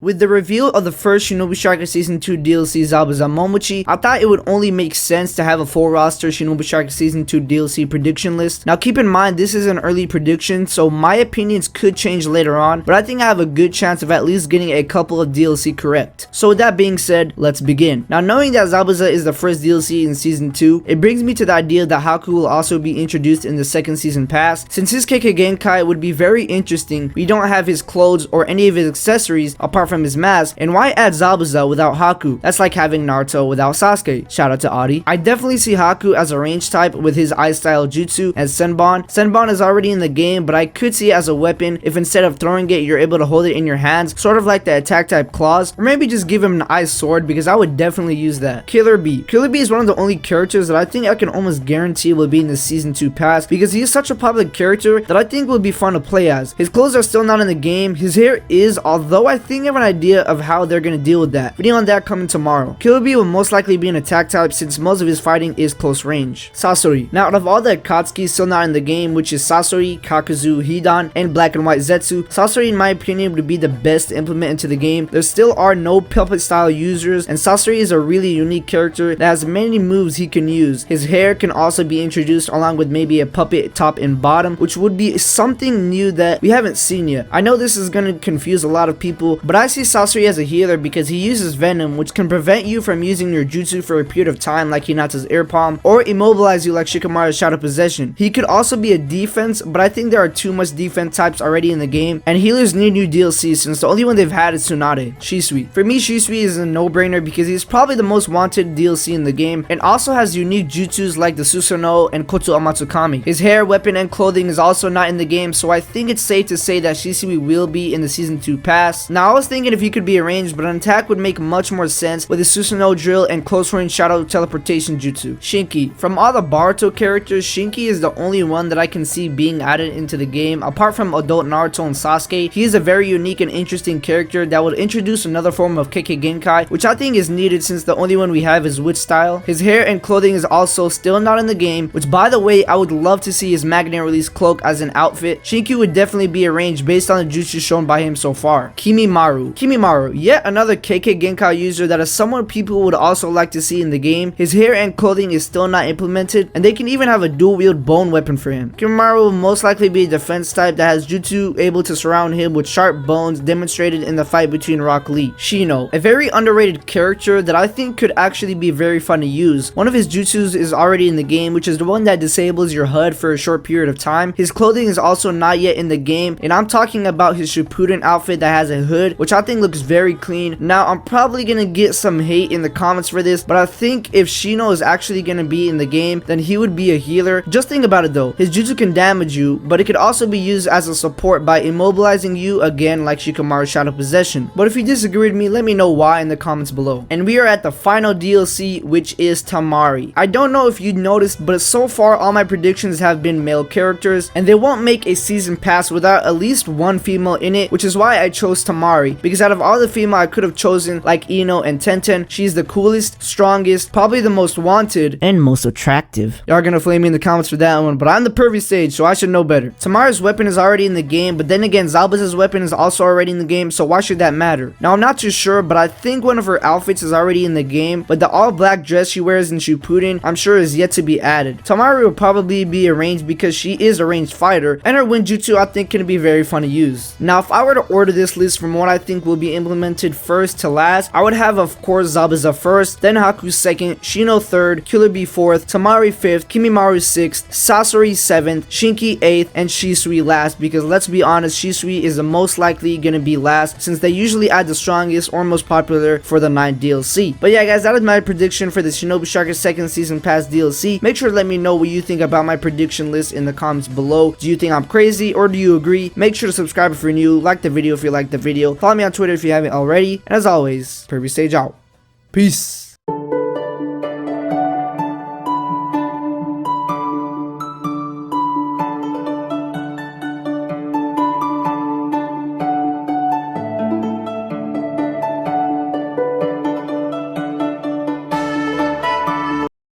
With the reveal of the first Shinobi Striker Season 2 DLC Zabuza Momochi, I thought it would only make sense to have a full roster Shinobi Striker Season 2 DLC prediction list. Now keep in mind this is an early prediction, so my opinions could change later on, but I think I have a good chance of at least getting a couple of DLC correct. So with that being said, let's begin. Now knowing that Zabuza is the first DLC in Season 2, it brings me to the idea that Haku will also be introduced in the second season pass. Since his Kekkei Genkai would be very interesting, we don't have his clothes or any of his accessories apart from his mask, and why add Zabuza without Haku? That's like having Naruto without Sasuke. Shout out to Adi. I definitely see Haku as a range type with his ice style jutsu as Senbon. Senbon is already in the game, but I could see it as a weapon if instead of throwing it, you're able to hold it in your hands, sort of like the attack type claws, or maybe just give him an ice sword because I would definitely use that. Killaby. Killaby is one of the only characters that I think I can almost guarantee will be in the season 2 pass because he is such a popular character that I think will be fun to play as. His clothes are still not in the game. His hair is, although I think I have an idea of how they're gonna deal with that. Video on that coming tomorrow. Killaby will most likely be an attack type since most of his fighting is close range. Sasori. Now out of all the Akatsuki still not in the game, which is Sasori, Kakuzu, Hidan, and Black and White Zetsu, Sasori in my opinion would be the best to implement into the game. There still are no puppet style users, and Sasori is a really unique character that has many moves he can use. His hair can also be introduced along with maybe a puppet top and bottom, which would be something new that we haven't seen yet. I know this is gonna confuse a lot of people, but I see Sasori as a healer because he uses venom, which can prevent you from using your jutsu for a period of time like Hinata's air palm, or immobilize you like Shikamaru's shadow possession. He could also be a defense, but I think there are too much defense types already in the game, and healers need new DLC since the only one they've had is Tsunade. Shisui. For me, Shisui is a no-brainer because he's probably the most wanted DLC in the game, and also has unique jutsus like the Susanoo and Kotsu Amatsukami. His hair, weapon, and clothing is also not in the game, so I think it's safe to say that Shisui will be in the Season 2 pass. Now I was thinking if he could be arranged, but an attack would make much more sense with his Susanoo drill and close range shadow teleportation jutsu. Shinky. From all the Boruto characters, Shinky is the only one that I can see being added into the game. Apart from adult Naruto and Sasuke, he is a very unique and interesting character that will introduce another form of Kekkei Genkai, which I think is needed since the only one we have is Witch style. His hair and clothing is also still not in the game, which by the way, I would love to see his magnet release cloak as an outfit. Shinky would definitely be arranged based on the jutsu shown by him so far. Kimimaro. Kimimaro, yet another Kekkei Genkai user that is someone people would also like to see in the game. His hair and clothing is still not implemented, and they can even have a dual wield bone weapon for him. Kimimaro will most likely be a defense type that has jutsu able to surround him with sharp bones demonstrated in the fight between Rock Lee. Shino, a very underrated character that I think could actually be very fun to use. One of his jutsus is already in the game, which is the one that disables your HUD for a short period of time. His clothing is also not yet in the game, and I'm talking about his Shippuden outfit that has a hood, which I think looks very clean. Now I'm probably gonna get some hate in the comments for this, but I think if Shino is actually gonna be in the game, then he would be a healer. Just think about it though, his jutsu can damage you, but it could also be used as a support by immobilizing you again like Shikamaru's shadow possession. But if you disagree with me, let me know why in the comments below. And we are at the final DLC, which is Tamari. I don't know if you noticed, but so far all my predictions have been male characters, and they won't make a season pass without at least one female in it, which is why I chose Tamari, because out of all the female I could have chosen like Ino and Tenten, she's the coolest, strongest, probably the most wanted, and most attractive. Y'all are gonna flame me in the comments for that one, but I'm the pervy stage, so I should know better. Tamari's weapon is already in the game, but then again Zabuza's weapon is also already in the game, so why should that matter? Now I'm not too sure, but I think one of her outfits is already in the game, but the all black dress she wears in Shippuden I'm sure is yet to be added. Tamari will probably be arranged because she is a ranged fighter, and her Winjutsu I think can be very fun to use. Now if I were to order this list from what I think will be implemented first to last, I would have of course Zabuza first, then Haku second, Shino third, Killaby fourth, Tamari fifth, Kimimaro sixth, Sasori seventh, Shinky eighth, and Shisui last, because let's be honest, Shisui is the most likely gonna be last since they usually add the strongest or most popular for the 9th DLC. But yeah guys, that is my prediction for the Shinobi Striker second season pass DLC. Make sure to let me know what you think about my prediction list in the comments below. Do you think I'm crazy or do you agree? Make sure to subscribe if you're new, like the video if you liked the video, follow me on Twitter if you haven't already, and as always, Pervy Stage out. Peace.